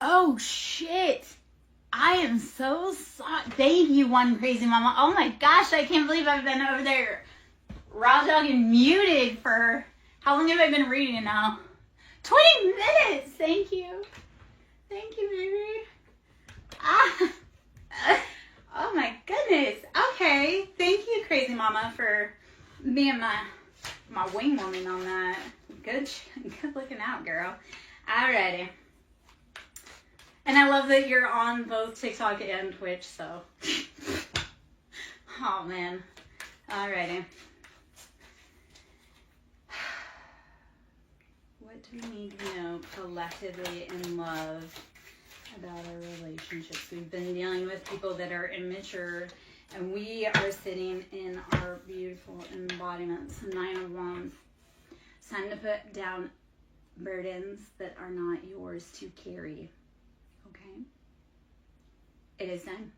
Oh, shit. I am so sorry. Thank you, One Crazy Mama. Oh my gosh, I can't believe I've been over there raw dogging muted for, how long have I been reading now? 20 minutes. Thank you. Thank you, baby. Oh my goodness. Okay. Thank you, Crazy Mama, for being my wing woman on that. Good looking out, girl. Alrighty. And I love that you're on both TikTok and Twitch, so. Oh, man. Alrighty. What do we need to know collectively in love about our relationships? We've been dealing with people that are immature, and we are sitting in our beautiful embodiments. 9 of Wands. It's time to put down burdens that are not yours to carry. Okay? It is time.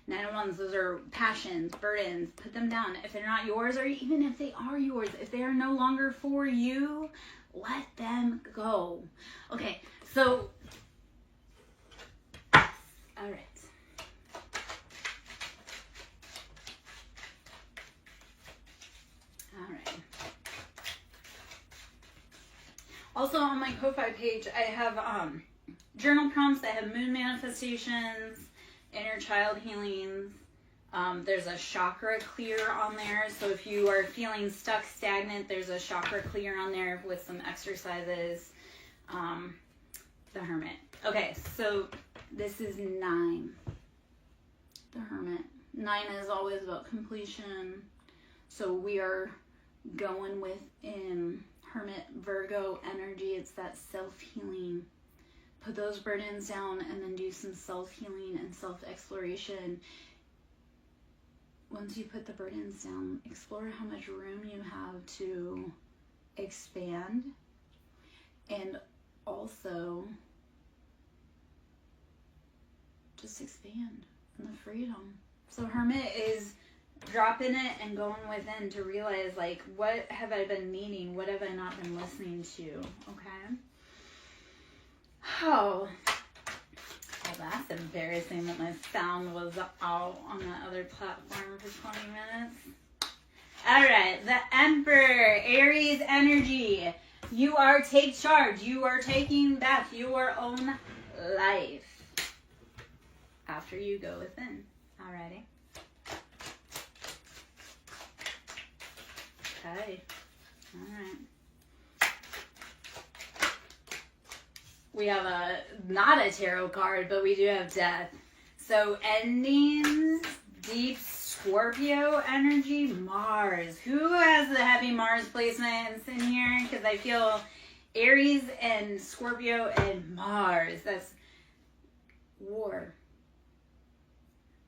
9 of Wands, those are passions, burdens. Put them down. If they're not yours, or even if they are yours, if they are no longer for you, let them go. Okay, so, all right. All right. Also on my Ko-Fi page, I have journal prompts. I have moon manifestations, inner child healings. There's a chakra clear on there. So if you are feeling stuck, stagnant, there's a chakra clear on there with some exercises. The Hermit. Okay, so this is 9. The Hermit. 9 is always about completion. So we are going within Hermit Virgo energy. It's that self-healing. Put those burdens down and then do some self-healing and self-exploration. Once you put the burdens down, explore how much room you have to expand, and also just expand in the freedom. So Hermit is dropping it and going within to realize, like, what have I been needing? What have I not been listening to? Okay. Oh, that's embarrassing that my sound was out on that other platform for 20 minutes. All right, the Emperor, Aries energy. You are take charge. You are taking back your own life after you go within. Alrighty. Okay. All right. We have not a tarot card, but we do have death. So endings, deep Scorpio energy, Mars. Who has the heavy Mars placements in here? Because I feel Aries and Scorpio and Mars. That's war.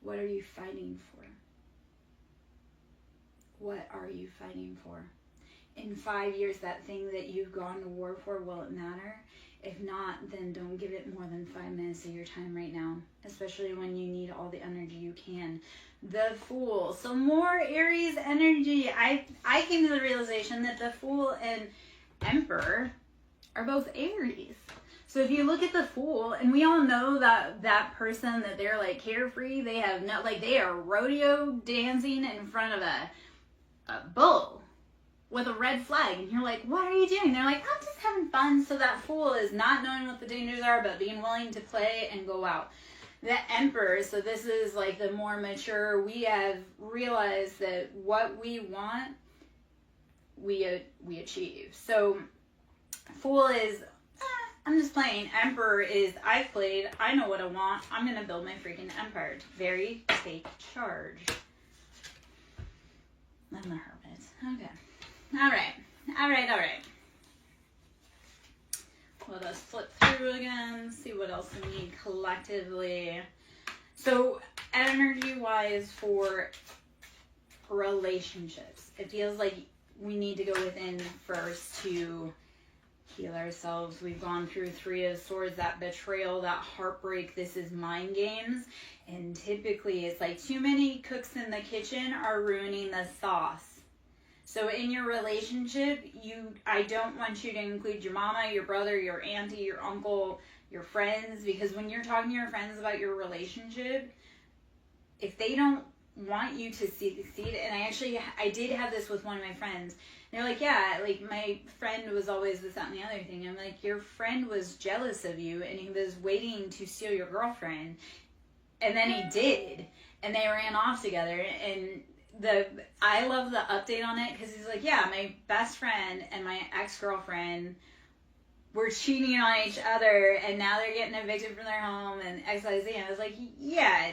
What are you fighting for? What are you fighting for? In 5 years, that thing that you've gone to war for, will it matter? If not, then don't give it more than 5 minutes of your time right now, especially when you need all the energy you can. The Fool. So more Aries energy. I came to the realization that the Fool and Emperor are both Aries. So if you look at the Fool, and we all know that person that they're like carefree, they have no, like they are rodeo dancing in front of a bull with a red flag, and you're like, what are you doing? They're like, I'm just having fun. So that Fool is not knowing what the dangers are, but being willing to play and go out. The Emperor, so this is like the more mature, we have realized that what we want, we achieve. So Fool is, I'm just playing. Emperor is, I've played, I know what I want, I'm going to build my freaking empire. Very take charge. Then the Hermit. Okay. All right. Let us flip through again, see what else we need collectively. So, energy-wise for relationships, it feels like we need to go within first to heal ourselves. We've gone through 3 of Swords, that betrayal, that heartbreak. This is mind games. And typically, it's like too many cooks in the kitchen are ruining the sauce. So in your relationship, I don't want you to include your mama, your brother, your auntie, your uncle, your friends, because when you're talking to your friends about your relationship, if they don't want you to succeed, and I did have this with one of my friends. They're like, yeah, like my friend was always this, that, and the other thing. I'm like, your friend was jealous of you, and he was waiting to steal your girlfriend, and then he did, and they ran off together. And I love the update on it, because he's like, yeah, my best friend and my ex-girlfriend were cheating on each other, and now they're getting evicted from their home, and XYZ. And I was like, yeah.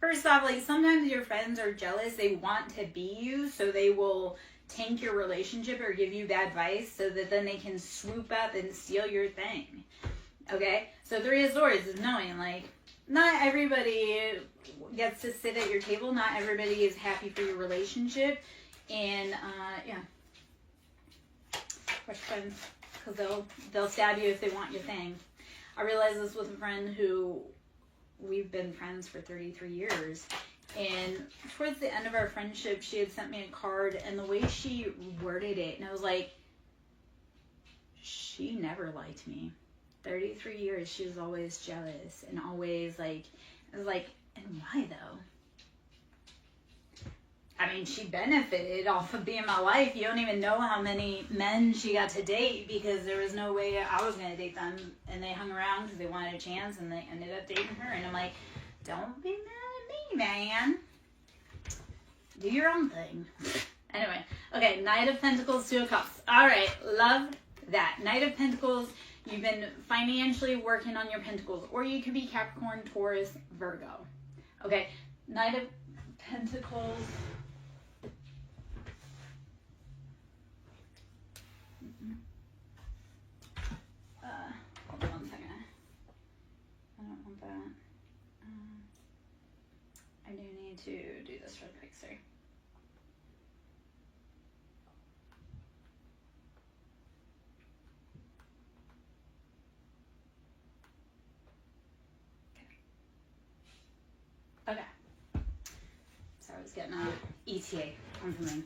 First off, like, sometimes your friends are jealous. They want to be you, so they will tank your relationship or give you bad advice so that then they can swoop up and steal your thing. Okay? So 3 of Swords is knowing, like, not everybody gets to sit at your table. Not everybody is happy for your relationship. And, yeah. Watch friends, because they'll stab you if they want your thing. I realized this with a friend who we've been friends for 33 years. And towards the end of our friendship, she had sent me a card, and the way she worded it, and I was like, she never liked me. 33 years, she was always jealous, and always, like, I was like, and why, though? I mean, she benefited off of being my wife. You don't even know how many men she got to date, because there was no way I was going to date them, and they hung around because they wanted a chance, and they ended up dating her, and I'm like, don't be mad at me, man. Do your own thing. Anyway, okay, Knight of Pentacles, 2 of Cups. All right, love that. Knight of Pentacles, you've been financially working on your pentacles, or you could be Capricorn, Taurus, Virgo. Okay, Knight of Pentacles. Hold on 1 second. I don't want that. I do need to do this real quick, sorry. Okay. So I was getting a ETA on something.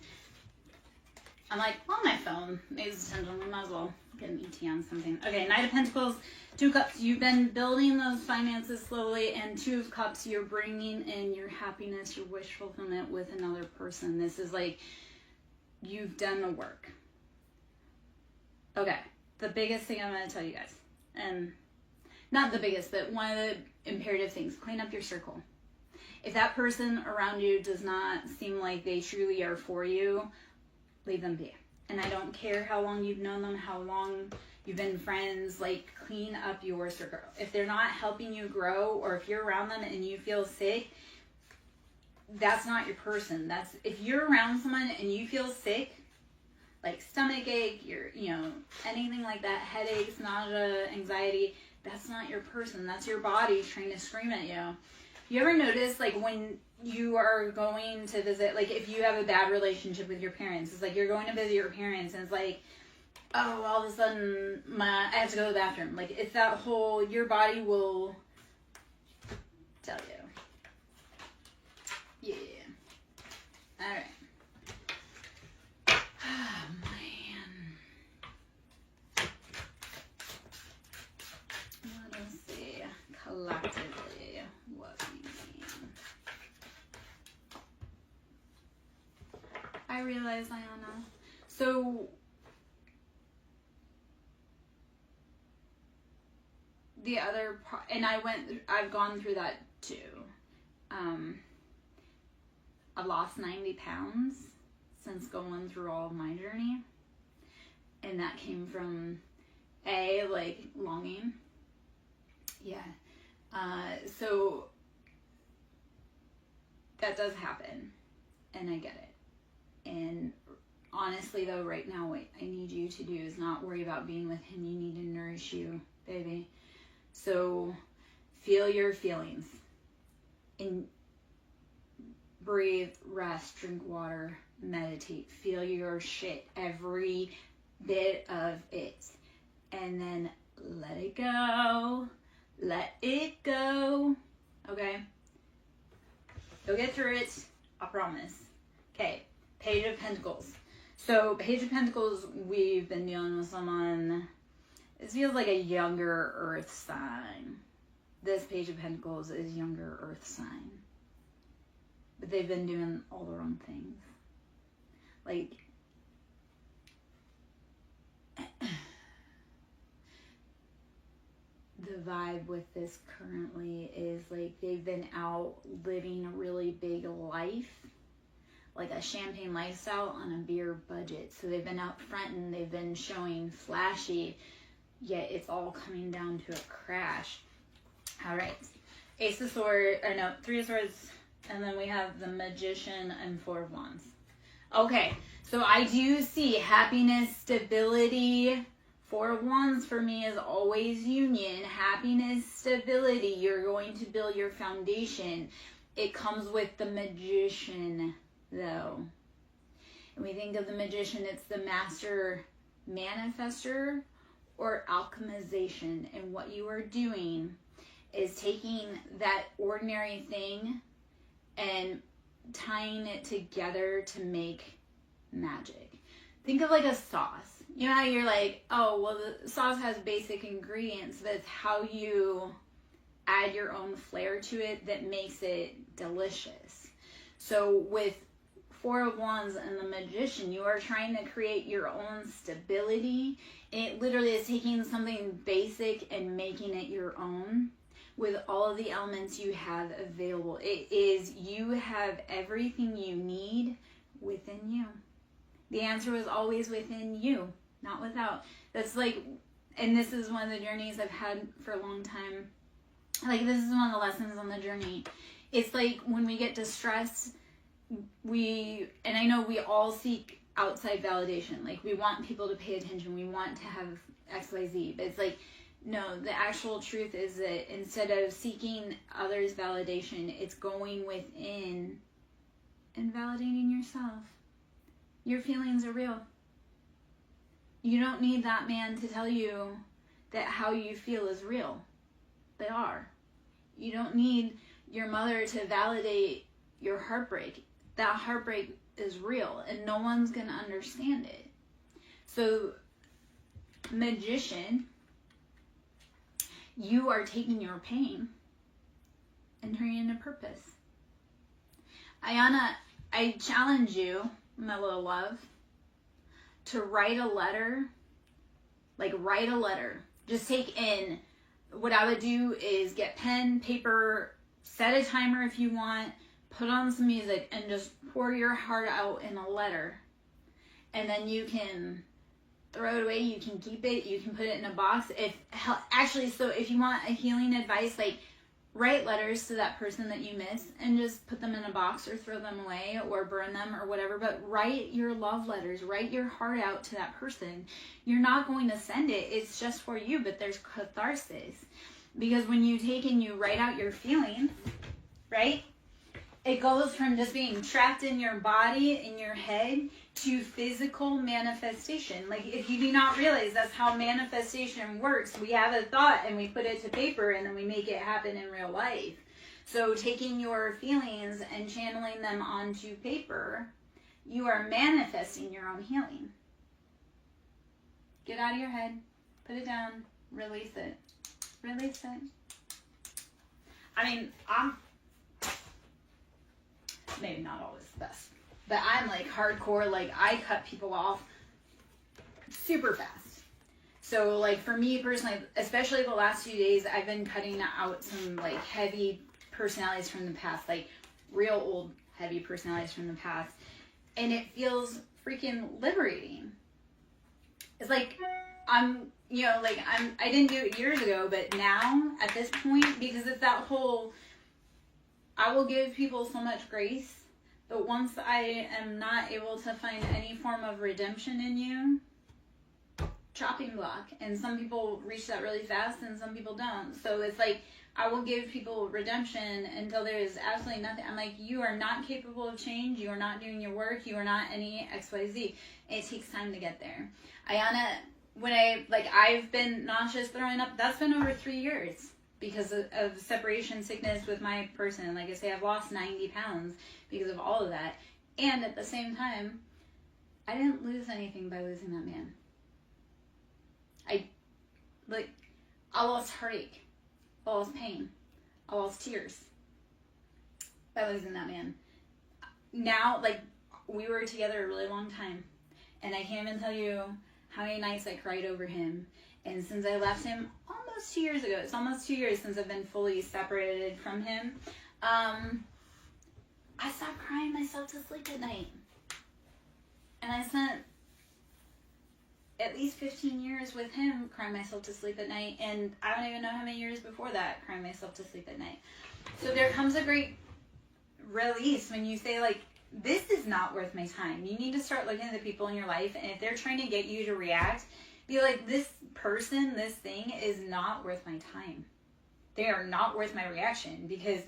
I'm like, on my phone, maybe it's attention, we might as well get an ETA on something. Okay, Knight of Pentacles, 2 of Cups. You've been building those finances slowly, and 2 of Cups, you're bringing in your happiness, your wish fulfillment with another person. This is like, you've done the work. Okay, the biggest thing I'm going to tell you guys, and not the biggest, but one of the imperative things, clean up your circle. If that person around you does not seem like they truly are for you, leave them be. And I don't care how long you've known them, how long you've been friends, like, clean up your circle. If they're not helping you grow, or if you're around them and you feel sick, that's not your person. If you're around someone and you feel sick, like stomach ache, anything like that, headaches, nausea, anxiety, that's not your person. That's your body trying to scream at you. You ever notice, like, when you are going to visit, like, if you have a bad relationship with your parents, it's like you're going to visit your parents, and it's like, oh, all of a sudden, I have to go to the bathroom. Like, it's that whole, your body will tell you. Yeah. All right. Oh, man. Let us see. Collectively. I realize, Ayana. So, the other part, and I've gone through that too. I've lost 90 pounds since going through all of my journey. And that came from, like, longing. Yeah. So, that does happen. And I get it. And honestly, though, right now, what I need you to do is not worry about being with him. You need to nourish you, baby. So feel your feelings. And breathe, rest, drink water, meditate. Feel your shit, every bit of it. And then let it go. Let it go. Okay? You'll get through it. I promise. Okay. Page of Pentacles. So, Page of Pentacles, we've been dealing with someone This feels like a younger earth sign. This Page of Pentacles is younger earth sign. But they've been doing all the wrong things. Like, the vibe with this currently is like they've been out living a really big life, like a champagne lifestyle on a beer budget. So they've been out front and they've been showing flashy, yet it's all coming down to a crash. All right, Ace of Swords, or no, Three of Swords, and then we have the Magician and Four of Wands. Okay, so I do see happiness, stability. Four of Wands for me is always union, happiness, stability. You're going to build your foundation. It comes with the Magician, though. And we think of the Magician, it's the master manifester or alchemization. And what you are doing is taking that ordinary thing and tying it together to make magic. Think of like a sauce. You know how you're like, oh, well, the sauce has basic ingredients, but it's how you add your own flair to it that makes it delicious. So with Four of Wands and the Magician, you are trying to create your own stability. And it literally is taking something basic and making it your own with all of the elements you have available. It is, you have everything you need within you. The answer was always within you, not without. That's like, and this is one of the journeys I've had for a long time. Like, this is one of the lessons on the journey. It's like when we get distressed, and I know we all seek outside validation. Like, we want people to pay attention. We want to have X, Y, Z. But it's like, no, the actual truth is that instead of seeking others' validation, it's going within and validating yourself. Your feelings are real. You don't need that man to tell you that how you feel is real. They are. You don't need your mother to validate your heartbreak. That heartbreak is real and no one's going to understand it. So, Magician, you are taking your pain and turning it into purpose. Ayana, I challenge you, my little love, to write a letter. Like, write a letter. Just take in, what I would do is get pen, paper, set a timer if you want, put on some music, and just pour your heart out in a letter. And then you can throw it away, you can keep it, you can put it in a box. So if you want a healing advice, like, write letters to that person that you miss and just put them in a box or throw them away or burn them or whatever. But write your love letters. Write your heart out to that person. You're not going to send it. It's just for you, but there's catharsis. Because when you take and you write out your feelings, right? It goes from just being trapped in your body, in your head, to physical manifestation. Like, if you do not realize that's how manifestation works, we have a thought and we put it to paper and then we make it happen in real life. So taking your feelings and channeling them onto paper, you are manifesting your own healing. Get out of your head, put it down, release it. Release it. I mean, I'm maybe not always the best, but I'm like hardcore. Like, I cut people off super fast. So like for me personally, especially the last few days, I've been cutting out some like heavy personalities from the past, like real old heavy personalities from the past. And it feels freaking liberating. It's like I didn't do it years ago, but now at this point, because it's that whole, I will give people so much grace, but once I am not able to find any form of redemption in you, chopping block. And some people reach that really fast and some people don't. So it's like, I will give people redemption until there is absolutely nothing. I'm like, you are not capable of change. You are not doing your work. You are not any XYZ. It takes time to get there. Ayana, when I've been nauseous, throwing up, that's been over 3 years. Because of separation sickness with my person. Like I say, I've lost 90 pounds because of all of that. And at the same time, I didn't lose anything by losing that man. Like, I lost heartache. I lost pain. I lost tears by losing that man. Now, like, we were together a really long time, and I can't even tell you how many nights I cried over him. And since I left him almost 2 years ago, it's almost 2 years since I've been fully separated from him, I stopped crying myself to sleep at night. And I spent at least 15 years with him crying myself to sleep at night, and I don't even know how many years before that crying myself to sleep at night. So there comes a great release when you say, like, this is not worth my time. You need to start looking at the people in your life, and if they're trying to get you to react, be like, this person, this thing is not worth my time. They are not worth my reaction, because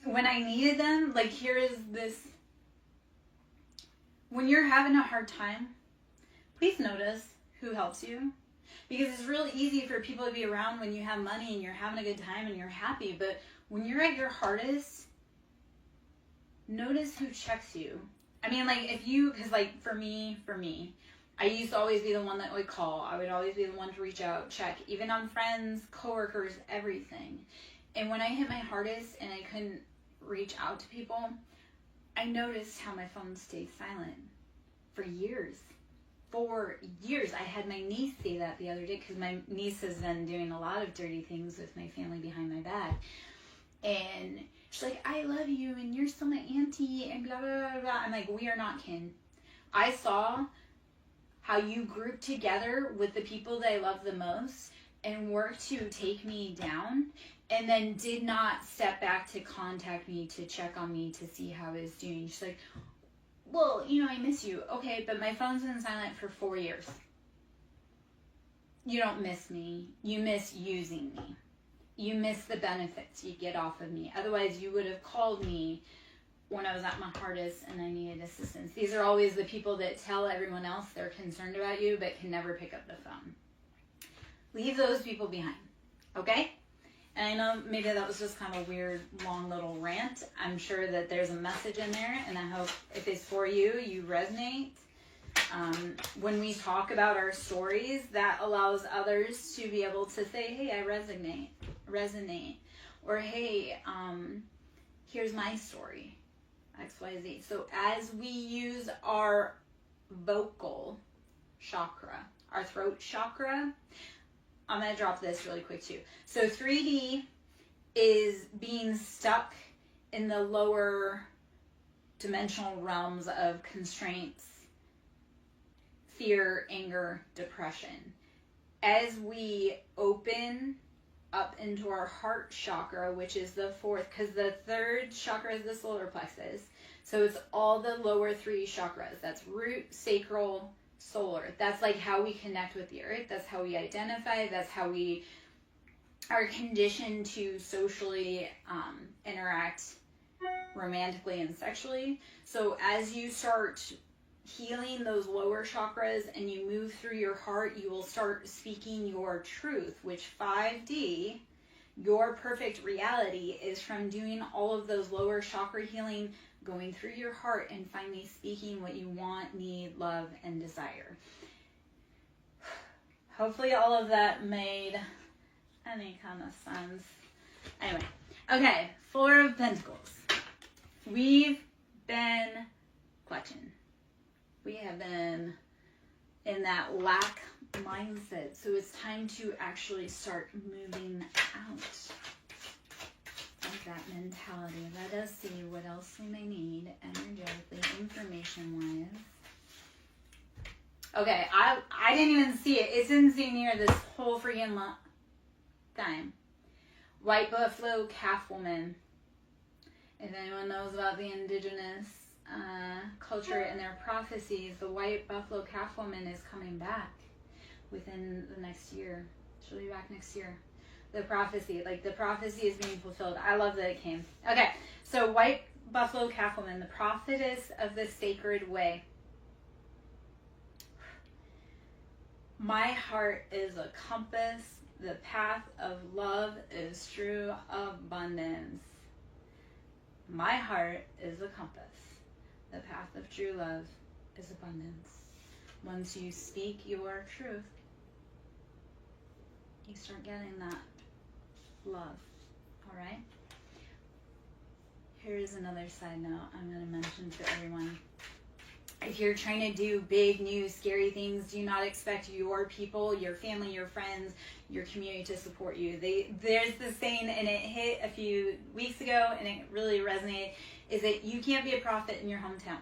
when I needed them, like, here is this. When you're having a hard time, please notice who helps you, because it's really easy for people to be around when you have money and you're having a good time and you're happy, but when you're at your hardest, notice who checks you. I mean, like, if you, because, like, for me, I used to always be the one that would call. I would always be the one to reach out, check, even on friends, coworkers, everything. And when I hit my hardest and I couldn't reach out to people, I noticed how my phone stayed silent for years. For years. I had my niece say that the other day, because my niece has been doing a lot of dirty things with my family behind my back. And she's like, I love you, and you're still my auntie, and blah, blah, blah, blah. I'm like, we are not kin. I saw how you grouped together with the people that I love the most and worked to take me down, and then did not step back to contact me, to check on me, to see how I was doing. She's like, well, you know, I miss you. Okay, but my phone's been silent for 4 years. You don't miss me. You miss using me. You miss the benefits you get off of me. Otherwise, you would have called me when I was at my hardest and I needed assistance. These are always the people that tell everyone else they're concerned about you but can never pick up the phone. Leave those people behind, okay? And I know maybe that was just kind of a weird, long little rant. I'm sure that there's a message in there, and I hope if it's for you, you resonate. When we talk about our stories, that allows others to be able to say, hey, I resonate. Or, hey, here's my story, XYZ. So as we use our vocal chakra, our throat chakra, I'm going to drop this really quick too. So 3D is being stuck in the lower dimensional realms of constraints, fear, anger, depression. As we open up into our heart chakra, which is the fourth, because the third chakra is the solar plexus. So it's all the lower three chakras. That's root, sacral, solar. That's like how we connect with the earth. That's how we identify. That's how we are conditioned to socially interact romantically and sexually. So as you start healing those lower chakras and you move through your heart, you will start speaking your truth, which 5D, your perfect reality, is from doing all of those lower chakra healing, going through your heart and finally speaking what you want, need, love, and desire. Hopefully all of that made any kind of sense. Anyway, okay, Four of Pentacles. We've been clutching. We have been in that lack mindset. So it's time to actually start moving out of that mentality. Let us see what else we may need energetically, information-wise. Okay, I didn't even see it. It's in here this whole freaking time. White buffalo calf woman. If anyone knows about the indigenous culture and their prophecies, the white buffalo calf woman is coming back within the next year. She'll be back next year. The prophecy is being fulfilled. I love that it came. Okay, so white buffalo calf woman, the prophetess of the sacred way. My heart is a compass. The path of love is true abundance. My heart is a compass. The path of true love is abundance. Once you speak your truth, you start getting that love. All right? Here's another side note I'm going to mention to everyone. If you're trying to do big, new, scary things, do not expect your people, your family, your friends, your community to support you. There's this saying, and it hit a few weeks ago, and it really resonated, is that you can't be a prophet in your hometown,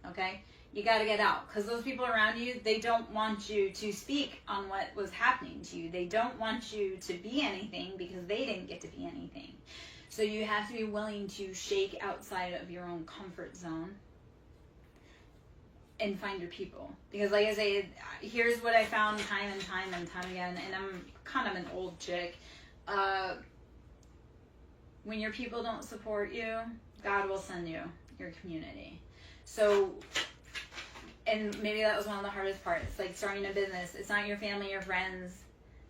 okay? You got to get out, because those people around you, they don't want you to speak on what was happening to you. They don't want you to be anything because they didn't get to be anything. So you have to be willing to shake outside of your own comfort zone and find your people. Because like I say, here's what I found time and time and time again, and I'm kind of an old chick. When your people don't support you, God will send you your community. So, and maybe that was one of the hardest parts, like starting a business. It's not your family or friends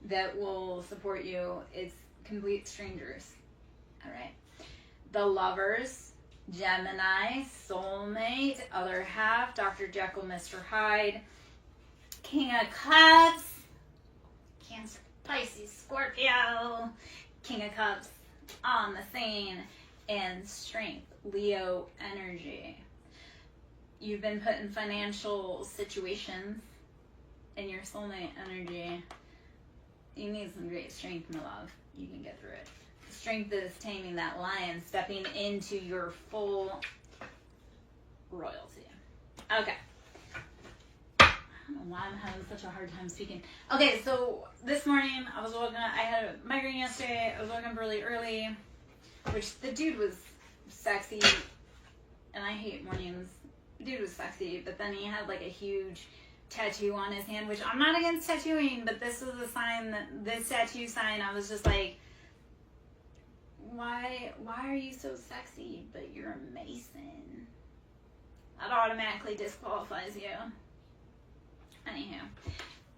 that will support you. It's complete strangers. All right. The lovers, Gemini, soulmate, other half, Dr. Jekyll, Mr. Hyde, King of Cups, Cancer, Pisces, Scorpio, King of Cups on the scene, and Strength, Leo energy. You've been put in financial situations in your soulmate energy. You need some great strength, my love. You can get through it. Strength is taming that lion, stepping into your full royalty. Okay. I don't know why I'm having such a hard time speaking. Okay, so this morning I was woken up. I had a migraine yesterday. I was woken up really early, which the dude was sexy, and I hate mornings. The dude was sexy, but then he had like a huge tattoo on his hand, which I'm not against tattooing, but this was a sign that this tattoo sign, I was just like, why are you so sexy, but you're a Mason? That automatically disqualifies you. Anywho,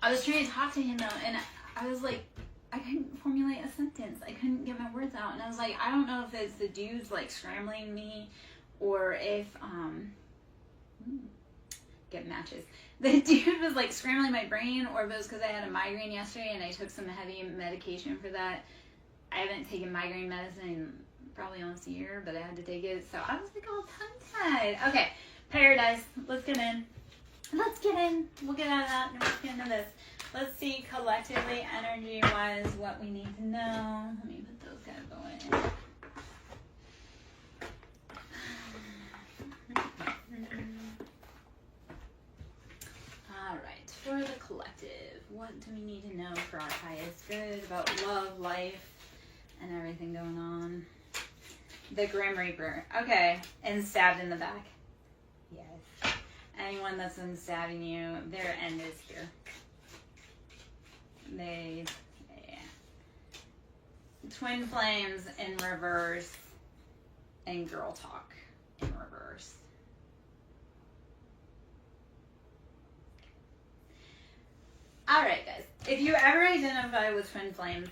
I was trying to talk to him though, and I was like, I couldn't formulate a sentence. I couldn't get my words out, and I was like, I don't know if it's the dudes like scrambling me, or if get matches. The dude was like scrambling my brain, or if it was because I had a migraine yesterday and I took some heavy medication for that. I haven't taken migraine medicine in probably almost a year, but I had to take it, so I was like all tongue-tied. Okay, Paradise, let's get in. Let's get in. We'll get out of that and let's get into this. Let's see collectively, energy-wise, what we need to know. Let me put those guys away. All right, for the collective, what do we need to know for our highest good about love, life, and everything going on? The Grim Reaper. Okay, and stabbed in the back. Yes. Anyone that's been stabbing you, their end is here. Yeah. Twin flames in reverse, and girl talk in reverse. Alright guys, if you ever identify with twin flames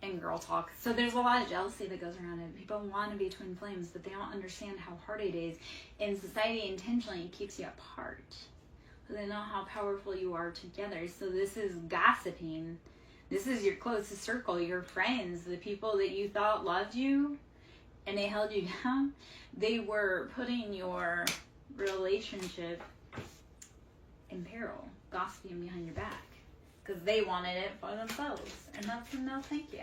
and girl talk, so there's a lot of jealousy that goes around it. People want to be twin flames, but they don't understand how hard it is. And society intentionally keeps you apart. So they know how powerful you are together. So this is gossiping. This is your closest circle, your friends, the people that you thought loved you and they held you down. They were putting your relationship in peril, gossiping behind your back. Because they wanted it for themselves. And that's a no thank you.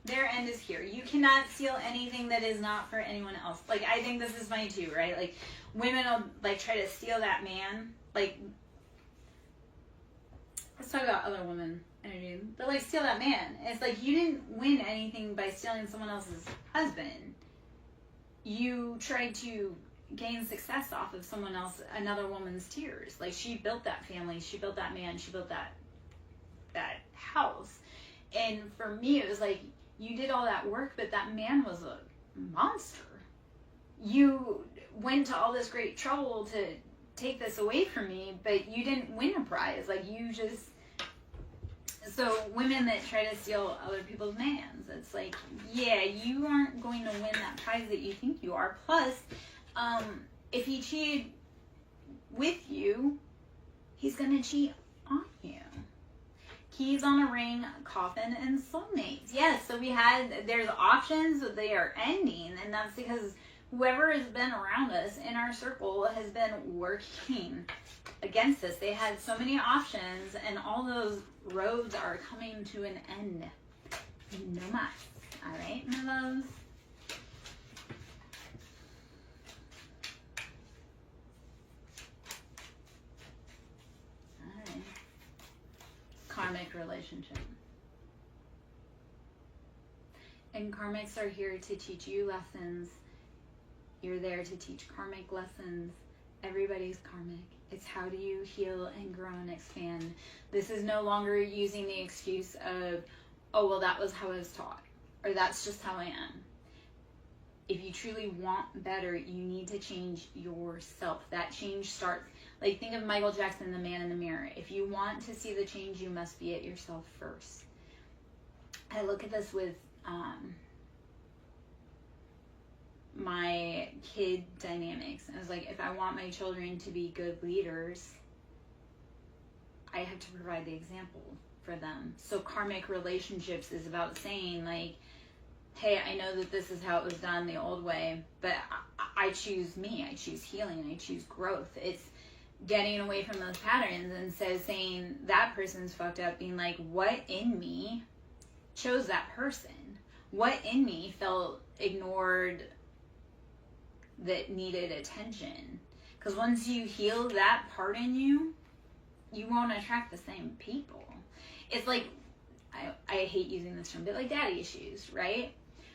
Their end is here. You cannot steal anything that is not for anyone else. Like, I think this is funny too, right? Like, women will, like, try to steal that man. Like, let's talk about other women energy. But, like, steal that man. It's like, you didn't win anything by stealing someone else's husband. You tried to gain success off of someone else, another woman's tears. Like, she built that family. She built that man. She built that house. And for me, it was like, you did all that work, but that man was a monster. You went to all this great trouble to take this away from me, but you didn't win a prize. Like, you just... So women that try to steal other people's mans, it's like, yeah, you aren't going to win that prize that you think you are. Plus, if he cheated with you, he's going to cheat on you. keys on a ring, coffin, and soulmates. Yes, so there's options, but they are ending, and that's because whoever has been around us in our circle has been working against us. They had so many options, and all those roads are coming to an end. No mas. All right, my loves. All right. Karmic relationship. And karmics are here to teach you lessons. You're there to teach karmic lessons. Everybody's karmic. It's how do you heal and grow and expand. This is no longer using the excuse of, oh, well, that was how I was taught, or that's just how I am. If you truly want better, you need to change yourself. That change starts, like, think of Michael Jackson, the man in the mirror. If you want to see the change, you must be it yourself first. I look at this with my kid dynamics. I was like, if I want my children to be good leaders, I have to provide the example for them. So karmic relationships is about saying, like, hey, I know that this is how it was done the old way, but I choose me. I choose healing. I choose growth. It's getting away from those patterns, instead of saying that person's fucked up, being like, what in me chose that person? What in me felt ignored that needed attention? Because once you heal that part in you, you won't attract the same people. It's like, I hate using this term, but like daddy issues, right?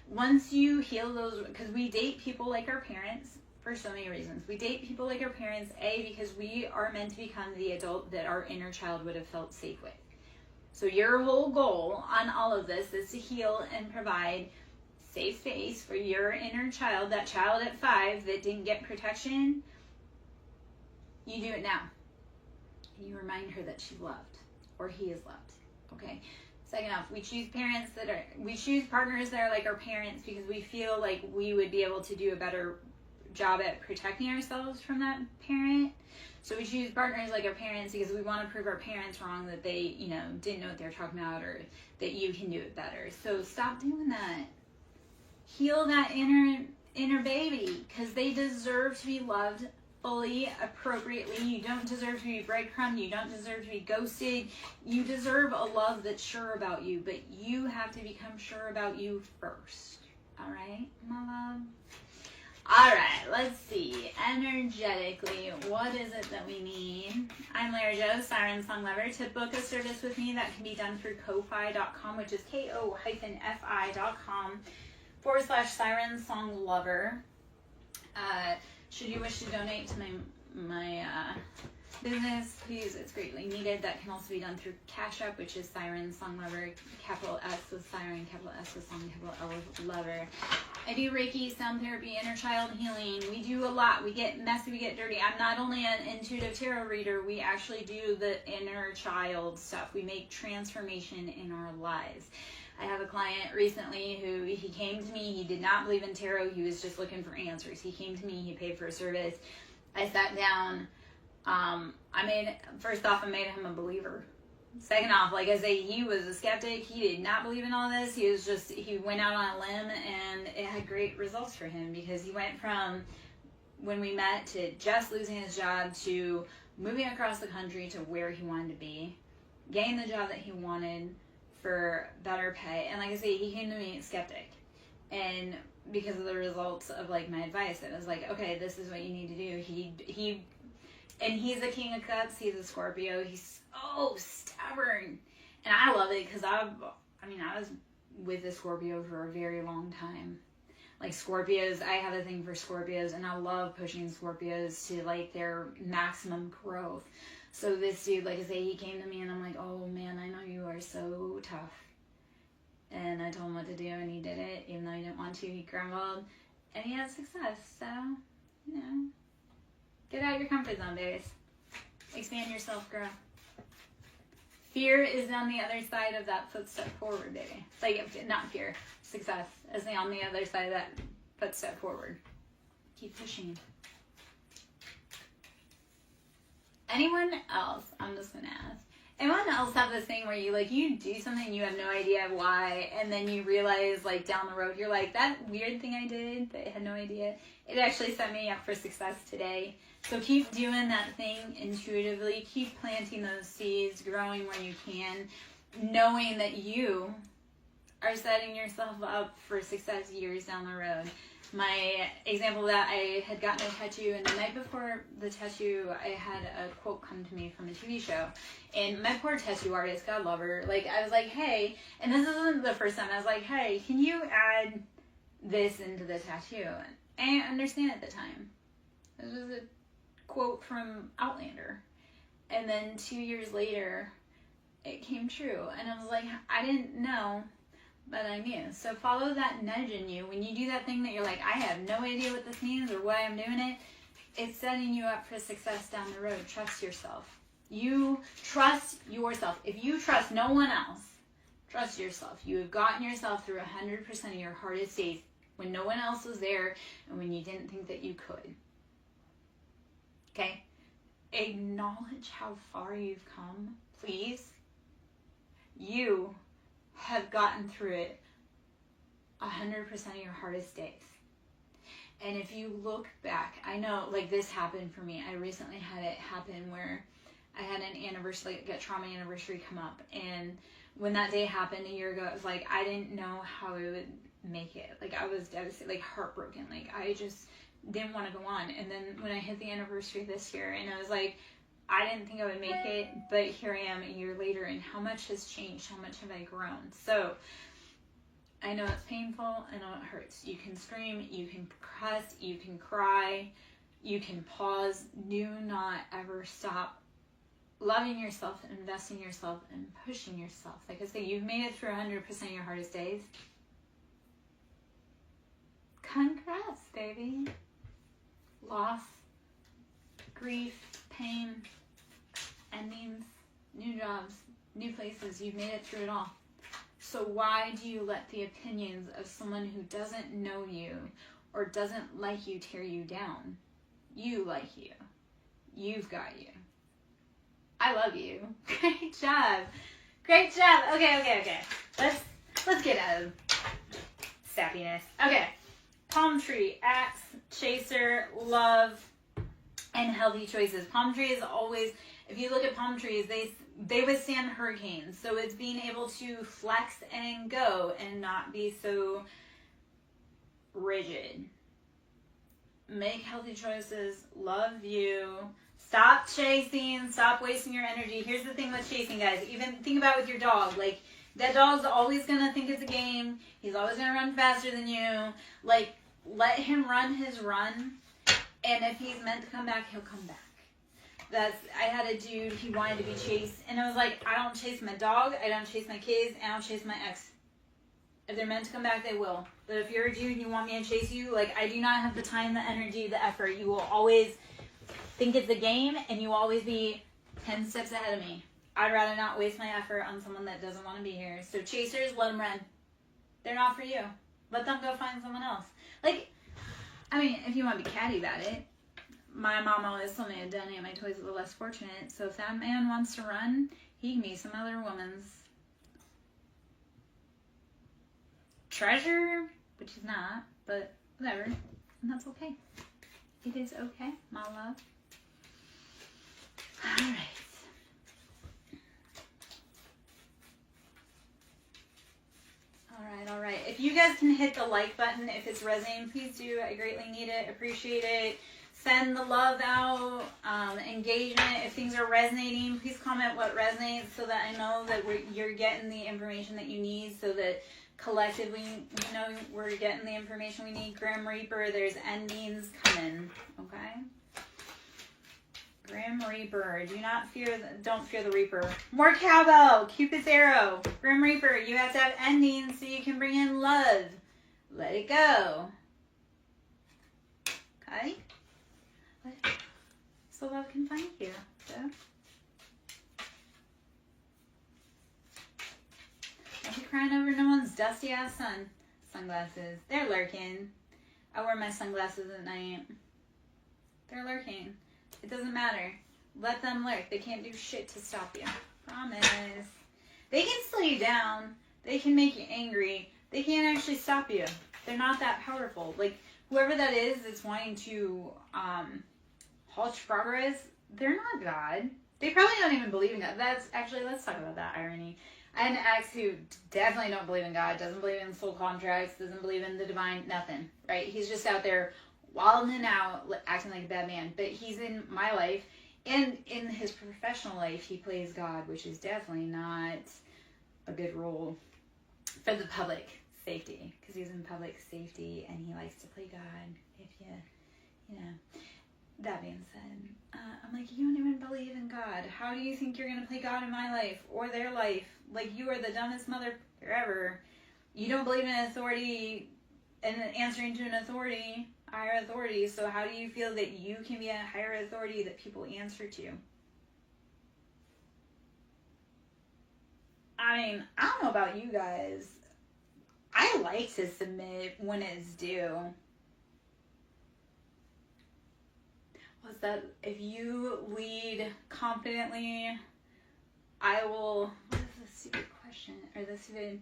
Once you heal those, because we date people like our parents for so many reasons. We date people like our parents, because we are meant to become the adult that our inner child would have felt safe with. So your whole goal on all of this is to heal and provide safe space for your inner child, that child at 5 that didn't get protection. You do it now. You remind her that she's loved, or he is loved. Okay. Second off, we choose partners that are like our parents because we feel like we would be able to do a better job at protecting ourselves from that parent. So we choose partners like our parents because we want to prove our parents wrong, that they, didn't know what they were talking about, or that you can do it better. So stop doing that. Heal that inner baby, because they deserve to be loved fully, appropriately. You don't deserve to be breadcrumbed. You don't deserve to be ghosted. You deserve a love that's sure about you, but you have to become sure about you first. All right, my love? All right, let's see. Energetically, what is it that we need? I'm Lara Jo, SirenSong Lover. To book a service with me, that can be done through ko-fi.com, which is ko-fi.com/SirenSong Lover. Should you wish to donate to my business, please, it's greatly needed. That can also be done through Cash App, which is SirenSong Lover, capital S with Siren, capital S with Song, capital L with Lover. I do Reiki, sound therapy, inner child healing. We do a lot. We get messy, we get dirty. I'm not only an intuitive tarot reader, we actually do the inner child stuff. We make transformation in our lives. I have a client recently who, he came to me, he did not believe in tarot, he was just looking for answers. He came to me, he paid for a service. I sat down, first off, I made him a believer. Second off, like I say, he was a skeptic, he did not believe in all this, he went out on a limb, and it had great results for him, because he went from, when we met, to just losing his job, to moving across the country to where he wanted to be, getting the job that he wanted, for better pay. And like I say, he came to me skeptic, and because of the results of like my advice, it was like, okay, this is what you need to do. And he's a King of Cups, he's a Scorpio, he's so stubborn, and I love it, because I was with a Scorpio for a very long time. Like Scorpios, I have a thing for Scorpios, and I love pushing Scorpios to like their maximum growth. So this dude, like I say, he came to me, and I'm like, oh man, I know you are so tough. And I told him what to do, and he did it, even though he didn't want to. He grumbled, and he had success. So, get out of your comfort zone, babies. Expand yourself, girl. Fear is on the other side of that footstep forward, baby. Like, not fear, success is on the other side of that footstep forward. Keep pushing. Anyone else, I'm just going to ask, Anyone else have this thing where you do something, you have no idea why, and then you realize, like, down the road, you're like, that weird thing I did that I had no idea, it actually set me up for success today. So keep doing that thing intuitively. Keep planting those seeds, growing where you can, knowing that you are setting yourself up for success years down the road. My example of that, I had gotten a tattoo, and the night before the tattoo, I had a quote come to me from a TV show. And my poor tattoo artist, God love her, I was like, hey, and this isn't the first time, I was like, hey, can you add this into the tattoo? And I didn't understand at the time. This was a quote from Outlander. And then 2 years later, it came true. And I was like, I didn't know, but I knew. So follow that nudge in you. When you do that thing that you're like, I have no idea what this means or why I'm doing it, it's setting you up for success down the road. Trust yourself. You trust yourself. If you trust no one else, trust yourself. You have gotten yourself through 100% of your hardest days when no one else was there and when you didn't think that you could. Okay? Acknowledge how far you've come, please. You have gotten through it 100% of your hardest days. And if you look back, I know, this happened for me. I recently had it happen where I had an anniversary, a trauma anniversary come up. And when that day happened a year ago, it was like, I didn't know how I would make it. I was devastated, heartbroken. I just didn't want to go on. And then when I hit the anniversary this year, and I was like, I didn't think I would make it, but here I am a year later, and how much has changed? How much have I grown? So I know it's painful. I know it hurts. You can scream, you can cuss, you can cry, you can pause. Do not ever stop loving yourself, investing in yourself, and pushing yourself. Like I say, you've made it through 100% of your hardest days. Congrats, baby. Loss, grief, pain, endings, new jobs, new places. You've made it through it all. So why do you let the opinions of someone who doesn't know you or doesn't like you tear you down? You like you. You've got you. I love you. Great job. Great job. Okay. Let's get out of sappiness. Okay. Palm tree, axe, chaser, love, and healthy choices. Palm tree is always, if you look at palm trees, they withstand hurricanes. So it's being able to flex and go and not be so rigid. Make healthy choices. Love you. Stop chasing. Stop wasting your energy. Here's the thing with chasing, guys. Even think about it with your dog. That dog's always going to think it's a game. He's always going to run faster than you. Let him run his run. And if he's meant to come back, he'll come back. I had a dude, he wanted to be chased. And I was like, I don't chase my dog. I don't chase my kids. I don't chase my ex. If they're meant to come back, they will. But if you're a dude and you want me to chase you, I do not have the time, the energy, the effort. You will always think it's a game, and you will always be 10 steps ahead of me. I'd rather not waste my effort on someone that doesn't want to be here. So chasers, let them run. They're not for you. Let them go find someone else. If you want to be catty about it, my mom always told me to donate my toys to the less fortunate. So if that man wants to run, he can be some other woman's treasure, which is not, but whatever. And that's okay. It is okay, my love. All right. If you guys can hit the like button if it's resonating, please do. I greatly need it, appreciate it. Send the love out, engagement. If things are resonating, please comment what resonates so that I know that you're getting the information that you need, so that collectively, we're getting the information we need. Grim Reaper, there's endings coming, okay? Grim Reaper, don't fear the Reaper. More cowbell, Cupid's arrow. Grim Reaper, you have to have endings so you can bring in love. Let it go. Okay? So love can find you. So. Don't be crying over no one's dusty ass sunglasses. They're lurking. I wear my sunglasses at night. They're lurking. It doesn't matter. Let them lurk. They can't do shit to stop you. Promise. They can slow you down. They can make you angry. They can't actually stop you. They're not that powerful. Like, whoever that is that's wanting to halt your progress, they're not God. They probably don't even believe in God. That's actually, let's talk about that irony. I had an ex who definitely don't believe in God, doesn't believe in soul contracts, doesn't believe in the divine, nothing, right? He's just out there wilding out, acting like a bad man. But he's in my life, and in his professional life, he plays God, which is definitely not a good role for the public safety, because he's in public safety, and he likes to play God, if you know. That being said, I'm like, you don't even believe in God. How do you think you're going to play God in my life or their life? Like, you are the dumbest mother ever. You don't believe in authority and answering to an authority, higher authority. So how do you feel that you can be a higher authority that people answer to? I mean, I don't know about you guys. I like to submit when it's due. What's that? If you lead confidently, I will. What is this stupid question? Or this stupid?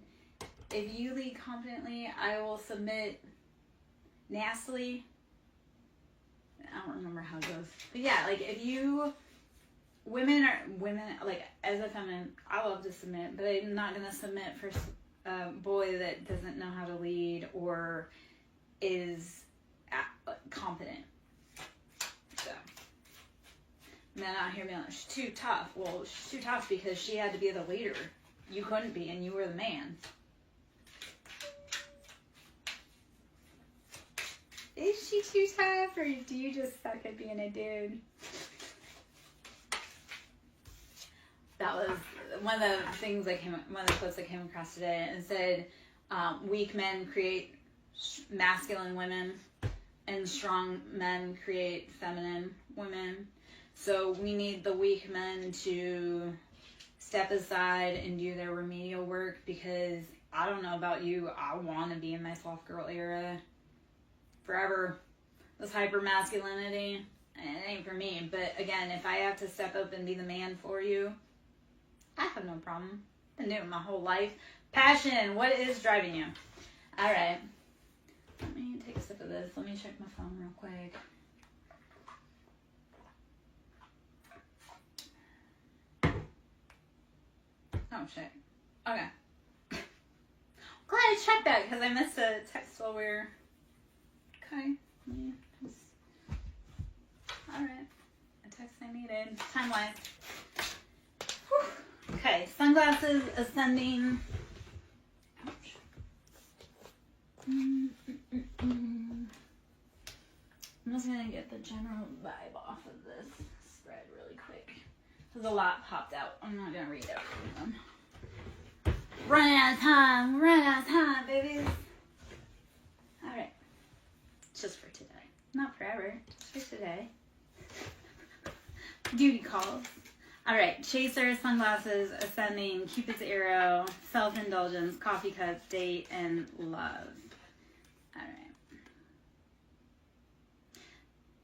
If you lead confidently, I will submit nastily. I don't remember how it goes. But yeah, like if you. Women, like as a feminine, I love to submit, but I'm not going to submit for a boy that doesn't know how to lead or is confident. So, men out here being like, she's too tough. Well, she's too tough because she had to be the leader. You couldn't be, and you were the man. Is she too tough, or do you just suck at being a dude? That was one of the things one of the quotes I came across today, and said, weak men create masculine women, and strong men create feminine women. So we need the weak men to step aside and do their remedial work, because I don't know about you, I want to be in my soft girl era forever. This hyper masculinity, it ain't for me. But again, if I have to step up and be the man for you, I have no problem. Been doing it my whole life. Passion, what is driving you? All right. Let me take a sip of this. Let me check my phone real quick. Oh, shit. Okay. Glad I checked that because I missed a text while we were... Okay. Alright. A text I needed. Time-wise. Okay. Sunglasses ascending. Ouch. I'm just going to get the general vibe off of this spread really quick. There's a lot popped out. I'm not going to read every one. Running out of time, babies. Alright. Just for today. Not forever. Just for today. Duty calls. Alright. Chaser, sunglasses, ascending, Cupid's arrow, self-indulgence, coffee cup, date, and love. Alright.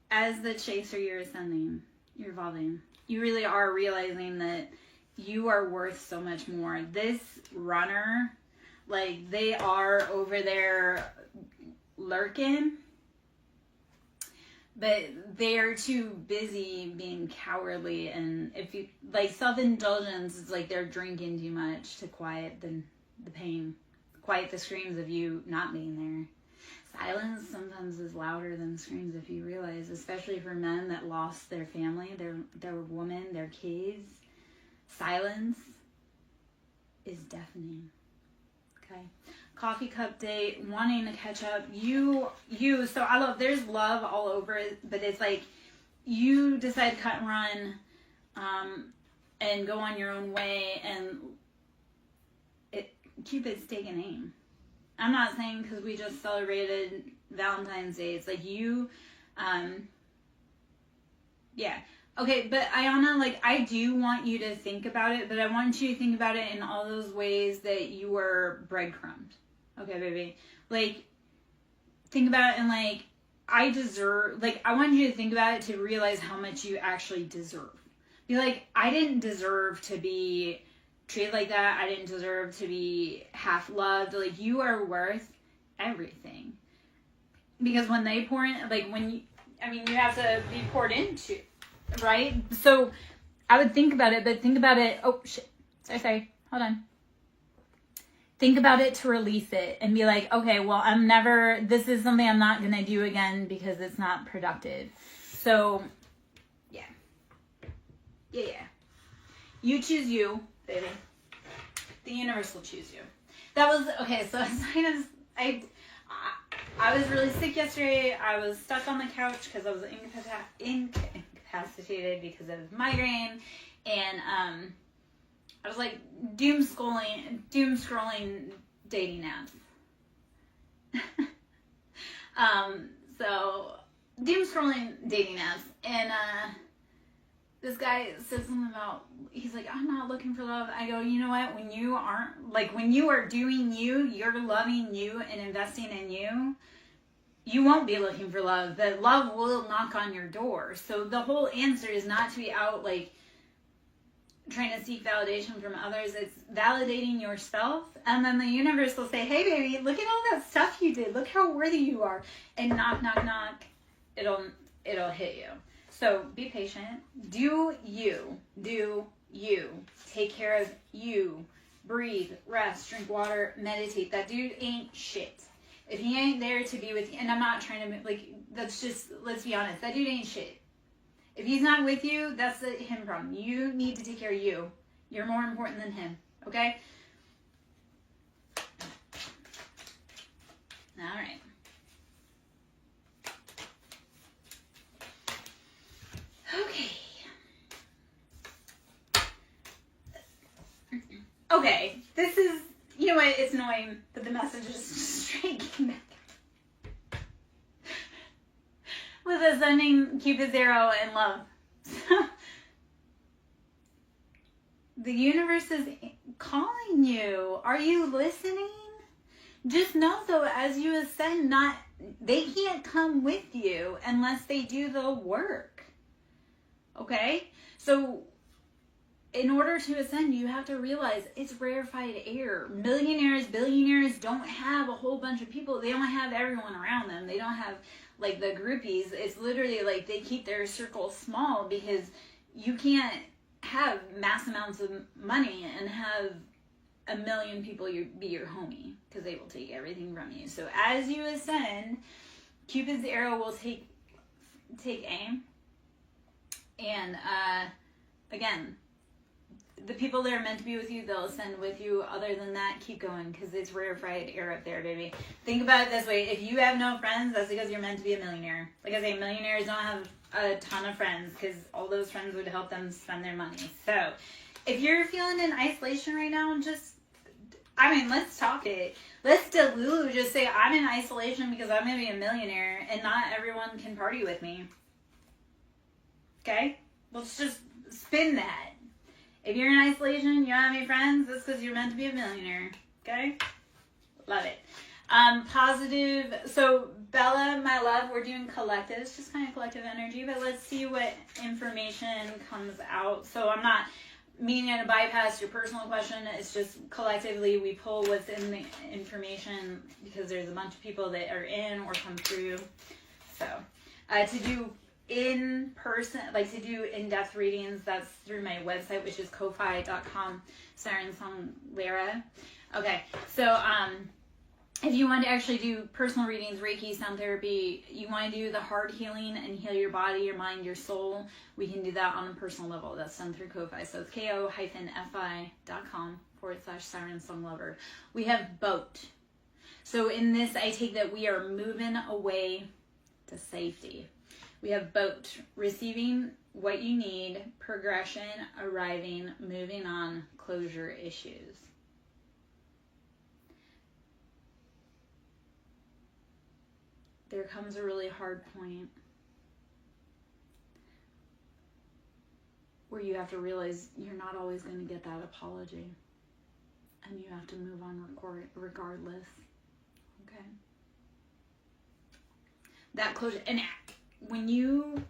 As the chaser, you're ascending. You're evolving. You really are realizing that you are worth so much more. This runner, like, they are over there lurking, but they're too busy being cowardly. And if you, like, self-indulgence is like they're drinking too much to quiet the pain, quiet the screams of you not being there. Silence sometimes is louder than screams, if you realize, especially for men that lost their family, their woman, their kids. Silence is deafening. Okay. Coffee cup date, wanting to catch up. So I love, there's love all over it, but it's like you decide to cut and run and go on your own way, and Cupid's taking aim. I'm not saying because we just celebrated Valentine's Day. It's like you, yeah. Okay, but Ayana, like, I do want you to think about it, but I want you to think about it in all those ways that you were breadcrumbed. Okay, baby? Like, think about it and, like, I want you to think about it to realize how much you actually deserve. Be like, I didn't deserve to be treated like that. I didn't deserve to be half loved. Like, you are worth everything. Because when they pour in, like, you have to be poured into, right? So I would think about it, but think about it. Oh, shit. Sorry. Hold on. Think about it to release it and be like, okay, well, this is something I'm not going to do again because it's not productive. So, yeah. You choose you, baby. The universe will choose you. That was, okay, so I was really sick yesterday. I was stuck on the couch because I was incapacitated because of migraine. And I was like doom scrolling dating apps. So doom scrolling dating apps. And this guy said something about, he's like, I'm not looking for love. I go, you know what? When you are doing you, you're loving you and investing in you, you won't be looking for love. But love will knock on your door. So the whole answer is not to be out like trying to seek validation from others. It's validating yourself. And then the universe will say, hey baby, look at all that stuff you did. Look how worthy you are. And knock, knock, knock. It'll hit you. So be patient. Do you. Take care of you. Breathe, rest, drink water, meditate. That dude ain't shit. If he ain't there to be with you, and I'm not trying to, like, that's just, let's be honest, that dude ain't shit. If he's not with you, that's him problem. You need to take care of you. You're more important than him, okay? All right. Okay, this is, you know what, it's annoying, but the message is straight back. With ascending Cupid's arrow and love. The universe is calling you. Are you listening? Just know though, as you ascend, they can't come with you unless they do the work. Okay? So in order to ascend, you have to realize it's rarefied air. Millionaires, billionaires don't have a whole bunch of people. They don't have everyone around them. They don't have like the groupies. It's literally like they keep their circle small because you can't have mass amounts of money and have a million people be your homie because they will take everything from you. So as you ascend, Cupid's arrow will take aim. And again, the people that are meant to be with you, they'll ascend with you. Other than that, keep going because it's rarefied air up there, baby. Think about it this way. If you have no friends, that's because you're meant to be a millionaire. Like I say, millionaires don't have a ton of friends because all those friends would help them spend their money. So if you're feeling in isolation right now, let's talk it. Let's Delulu just say, I'm in isolation because I'm going to be a millionaire and not everyone can party with me. Okay? Let's just spin that. If you're in isolation, you don't have any friends, that's because you're meant to be a millionaire. Okay? Love it. Positive. So, Bella, my love, we're doing collective. It's just kind of collective energy, but let's see what information comes out. So, I'm not meaning to bypass your personal question. It's just collectively we pull what's in the information because there's a bunch of people that are in or come through. So, to do in person, like to do in-depth readings, that's through my website, which is ko-fi.com, SirenSong Lara. Okay, so if you want to actually do personal readings, Reiki, sound therapy, you want to do the heart healing and heal your body, your mind, your soul, we can do that on a personal level. That's done through Ko-fi. So it's ko-fi.com/SirenSong Lover. We have boat. So in this, I take that we are moving away to safety. We have boat, receiving what you need, progression, arriving, moving on, closure issues. There comes a really hard point where you have to realize you're not always going to get that apology. And you have to move on regardless. Okay? That closure. And when you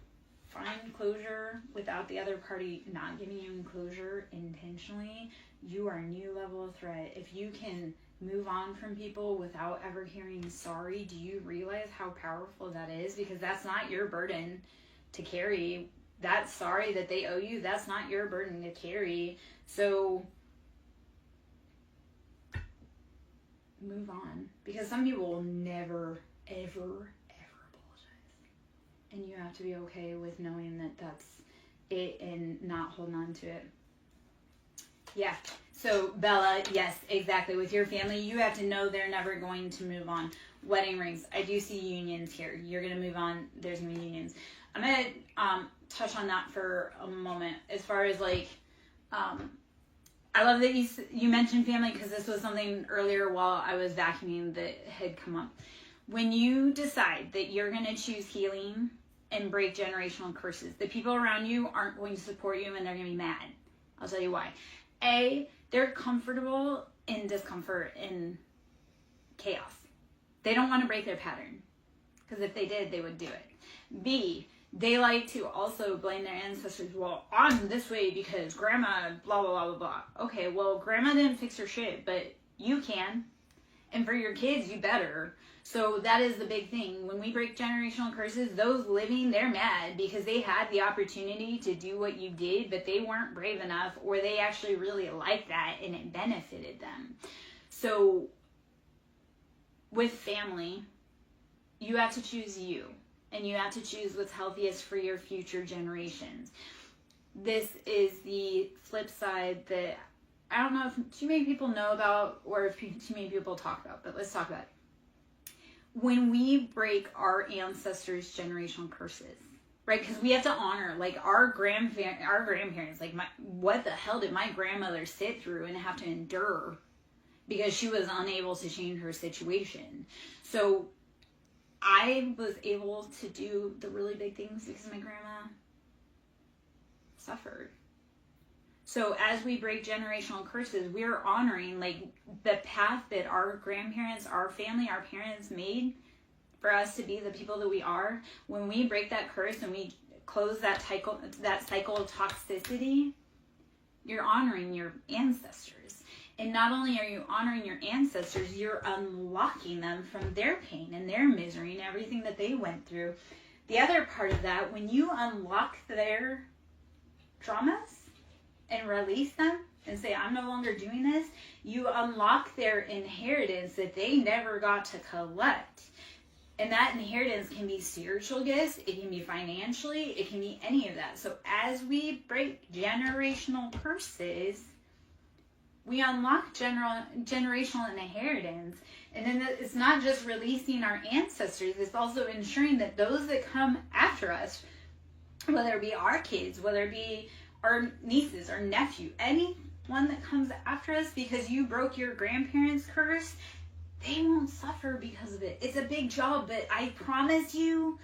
find closure without the other party not giving you closure intentionally, you are a new level of threat. If you can move on from people without ever hearing sorry, do you realize how powerful that is? Because that's not your burden to carry. That sorry that they owe you, that's not your burden to carry. So move on. Because some people will never, ever apologize. And you have to be okay with knowing that that's it and not holding on to it. Yeah. So Bella, yes, exactly. With your family, you have to know they're never going to move on. Wedding rings. I do see unions here. You're going to move on. There's going to be unions. I'm going to touch on that for a moment. As far as like, I love that you mentioned family, because this was something earlier while I was vacuuming that had come up. When you decide that you're going to choose healing and break generational curses, the people around you aren't going to support you and they're going to be mad. I'll tell you why. A, they're comfortable in discomfort and chaos. They don't want to break their pattern, because if they did, they would do it. B, they like to also blame their ancestors. Well, I'm this way because grandma blah, blah, blah, blah, blah. Okay, well, grandma didn't fix her shit, but you can. And for your kids, you better. So that is the big thing. When we break generational curses, those living, they're mad because they had the opportunity to do what you did, but they weren't brave enough, or they actually really liked that and it benefited them. So with family, you have to choose you, and you have to choose what's healthiest for your future generations. This is the flip side that I don't know if too many people know about, or if too many people talk about, but let's talk about it. When we break our ancestors' generational curses, right? Because we have to honor, like, our grandparents. Like, what the hell did my grandmother sit through and have to endure because she was unable to change her situation? So I was able to do the really big things because my grandma suffered. So as we break generational curses, we're honoring like the path that our grandparents, our family, our parents made for us to be the people that we are. When we break that curse and we close that cycle of toxicity, you're honoring your ancestors. And not only are you honoring your ancestors, you're unlocking them from their pain and their misery and everything that they went through. The other part of that, when you unlock their traumas and release them and say, I'm no longer doing this, you unlock their inheritance that they never got to collect. And that inheritance can be spiritual gifts, it can be financially, it can be any of that. So as we break generational curses, we unlock generational inheritance. And then it's not just releasing our ancestors, it's also ensuring that those that come after us, whether it be our kids, whether it be our nieces or nephew, anyone that comes after us because you broke your grandparents' curse, they won't suffer because of it. It's a big job, but I promise you,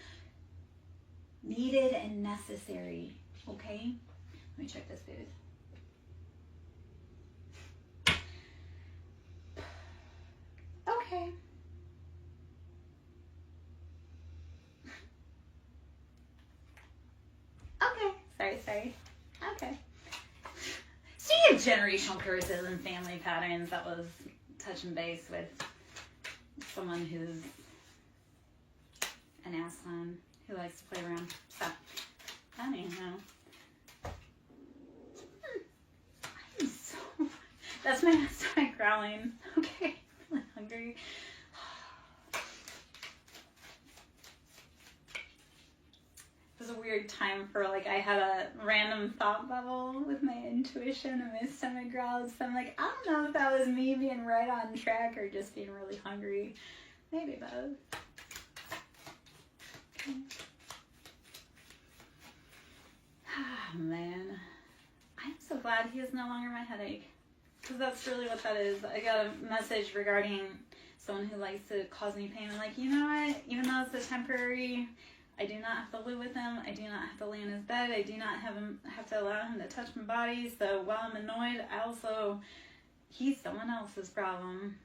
needed and necessary. Okay? Let me check this booth. Okay. Okay. Sorry. Okay. Speaking of generational curses and family patterns, that was touching base with someone who's an asshole who likes to play around. So, anyhow. That's my stomach growling. Okay, I'm really hungry. It was a weird time for, like, I had a random thought bubble with my intuition and my stomach growled. So I'm like, I don't know if that was me being right on track or just being really hungry. Maybe both. Okay. Ah, man. I'm so glad he is no longer my headache. Because that's really what that is. I got a message regarding someone who likes to cause me pain. I'm like, you know what? Even though it's a temporary, I do not have to live with him. I do not have to lay in his bed. I do not have to allow him to touch my body. So while I'm annoyed, he's someone else's problem.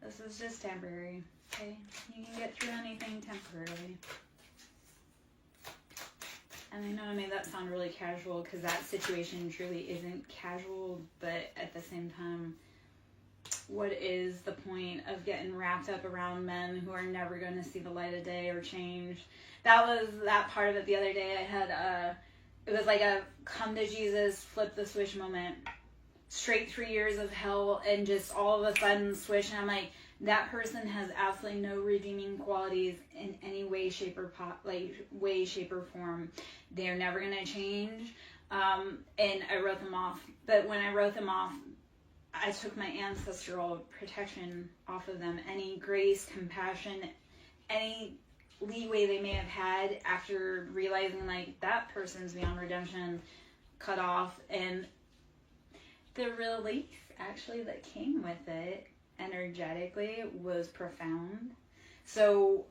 This is just temporary. Okay? You can get through anything temporarily. And I know I made that sound really casual because that situation truly isn't casual, but at the same time, what is the point of getting wrapped up around men who are never going to see the light of day or change? That was that part of it the other day. I had it was like a come to Jesus, flip the switch moment. Straight 3 years of hell and just all of a sudden switch. And I'm like, that person has absolutely no redeeming qualities in any way, shape, or form. They're never going to change. And I wrote them off. But when I wrote them off, I took my ancestral protection off of them. Any grace, compassion, any leeway they may have had after realizing like that person's beyond redemption, cut off. And the relief actually that came with it energetically was profound. So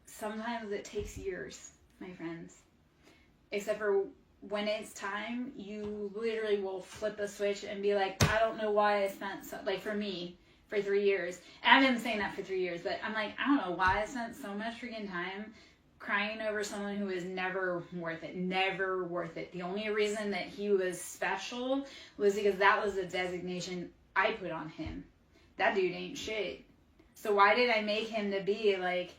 sometimes it takes years, my friends. Except for when it's time, you literally will flip a switch and be like, I don't know why I spent like for me, for 3 years. And I've been saying that for 3 years, but I'm like, I don't know why I spent so much freaking time crying over someone who was never worth it. Never worth it. The only reason that he was special was because that was the designation I put on him. That dude ain't shit. So why did I make him to be like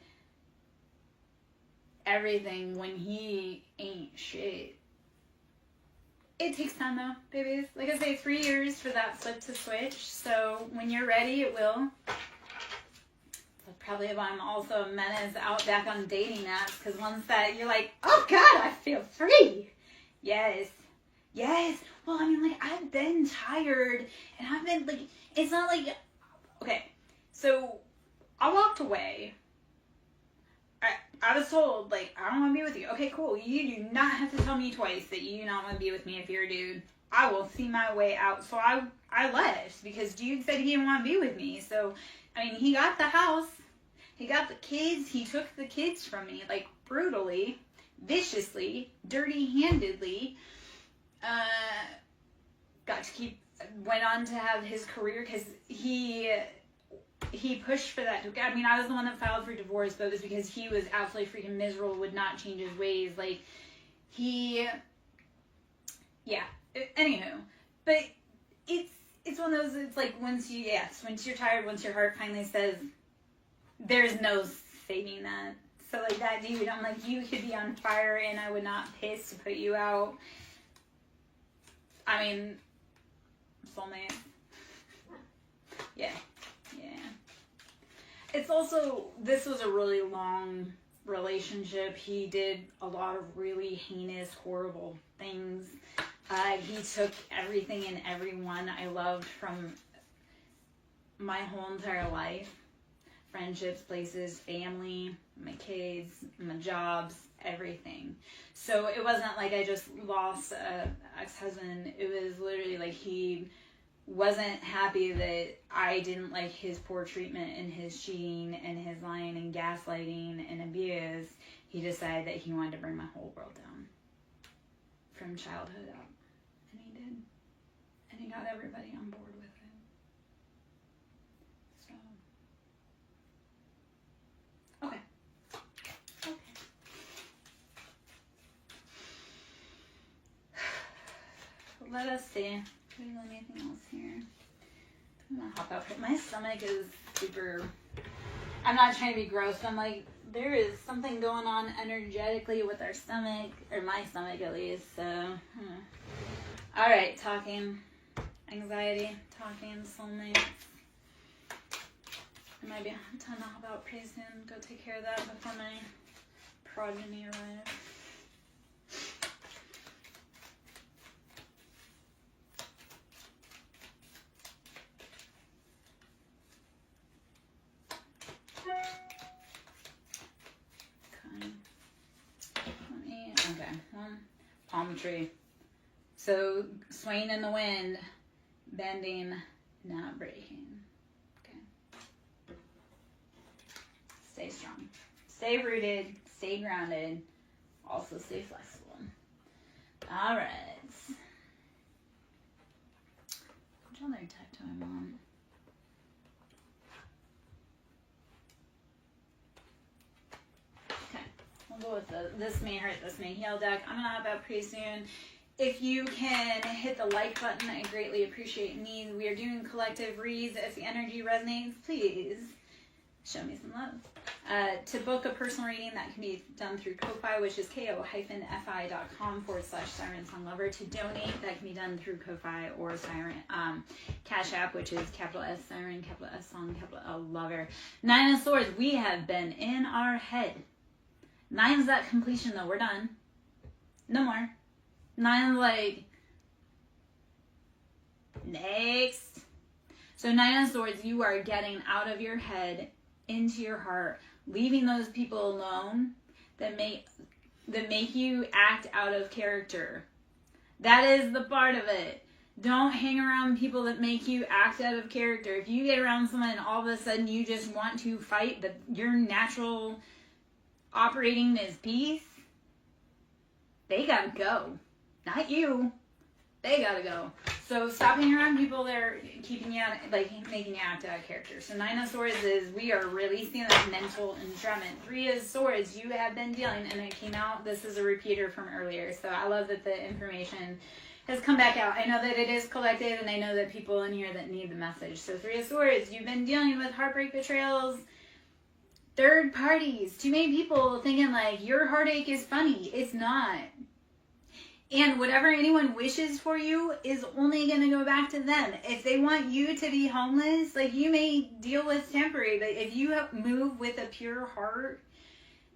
everything when he ain't shit? It takes time though, babies. Like I say, 3 years for that flip to switch. So when you're ready, it will. That's probably why I'm also a menace out back on dating apps. Because once that, you're like, oh God, I feel free. Yes. Yes. Well, I mean, like, I've been tired. And I've been, like, it's not like, okay. So I walked away. I was told, like, I don't want to be with you. Okay, cool. You do not have to tell me twice that you do not want to be with me if you're a dude. I will see my way out. So I left because dude said he didn't want to be with me. So, I mean, he got the house. He got the kids. He took the kids from me, like, brutally, viciously, dirty-handedly. Went on to have his career because he pushed for that. I mean, I was the one that filed for divorce, but it was because he was absolutely freaking miserable, would not change his ways. Like, anywho. But it's one of those, it's like once you're tired, once your heart finally says, there's no saving that. So, like, that dude, I'm like, you could be on fire and I would not piss to put you out. I mean, soulmate. Yeah. It's also, this was a really long relationship. He did a lot of really heinous, horrible things. He took everything and everyone I loved from my whole entire life. Friendships, places, family, my kids, my jobs, everything. So it wasn't like I just lost an ex-husband. It was literally like he wasn't happy that I didn't like his poor treatment and his cheating and his lying and gaslighting and abuse. He decided that he wanted to bring my whole world down from childhood up. And he did. And he got everybody on board with it. So. Okay. Let us see. Do we have anything else here? I'm gonna hop out. My stomach is super. I'm not trying to be gross, but I'm like, there is something going on energetically with our stomach, or my stomach at least. So, all right, talking, anxiety, talking, soulmates. It might be time to hop out pretty soon. Go take care of that before my progeny arrives. Palm tree. So swaying in the wind, bending, not breaking. Okay. Stay strong. Stay rooted. Stay grounded. Also stay flexible. All right. Which other type do I want? Okay. Hold This May Hurt, This May Heal deck. I'm going to hop out pretty soon. If you can hit the like button, I greatly appreciate me. We are doing collective reads. If the energy resonates, please show me some love. To book a personal reading, that can be done through Ko-Fi, which is ko-fi.com/SirenSongLover. To donate, that can be done through Ko-Fi or Siren Cash App, which is capital S Siren, capital S Song, capital L Lover. 9 of Swords, we have been in our head. 9's that completion, though. We're done. No more. 9's like, next. So 9 of Swords, you are getting out of your head into your heart, leaving those people alone that make you act out of character. That is the part of it. Don't hang around people that make you act out of character. If you get around someone and all of a sudden you just want to fight, but your natural operating is peace, they gotta go. Not you. They gotta go. So stop hanging around people that are keeping you out, like making you act out of character. So 9 of Swords is we are releasing that mental entrapment. 3 of Swords, you have been dealing, and it came out, this is a repeater from earlier. So I love that the information has come back out. I know that it is collective, and I know that people in here that need the message. So 3 of Swords, you've been dealing with heartbreak, betrayals, third parties. Too many people thinking like your heartache is funny. It's not. And whatever anyone wishes for you is only going to go back to them. If they want you to be homeless, like you may deal with temporary, but if you move with a pure heart,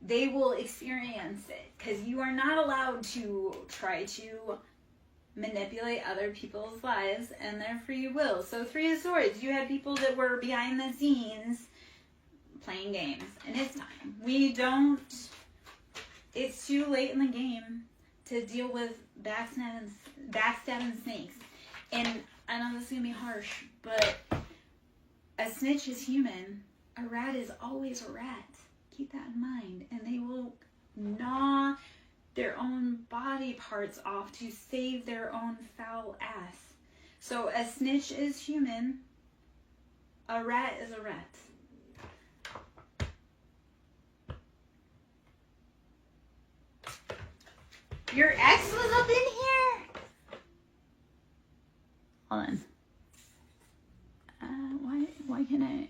they will experience it. Because you are not allowed to try to manipulate other people's lives and their free will. So 3 of Swords, you had people that were behind the scenes playing games. And it's time. It's too late in the game to deal with backstabbing snakes. And I know this is going to be harsh, but a snitch is human. A rat is always a rat. Keep that in mind. And they will gnaw their own body parts off to save their own foul ass. So a snitch is human. A rat is a rat. Your ex was up in here? Hold on. Why can't I?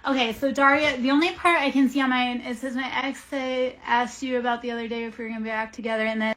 Okay, so Daria, the only part I can see on my end, it says my ex asked you about the other day if we were going to be back together, and then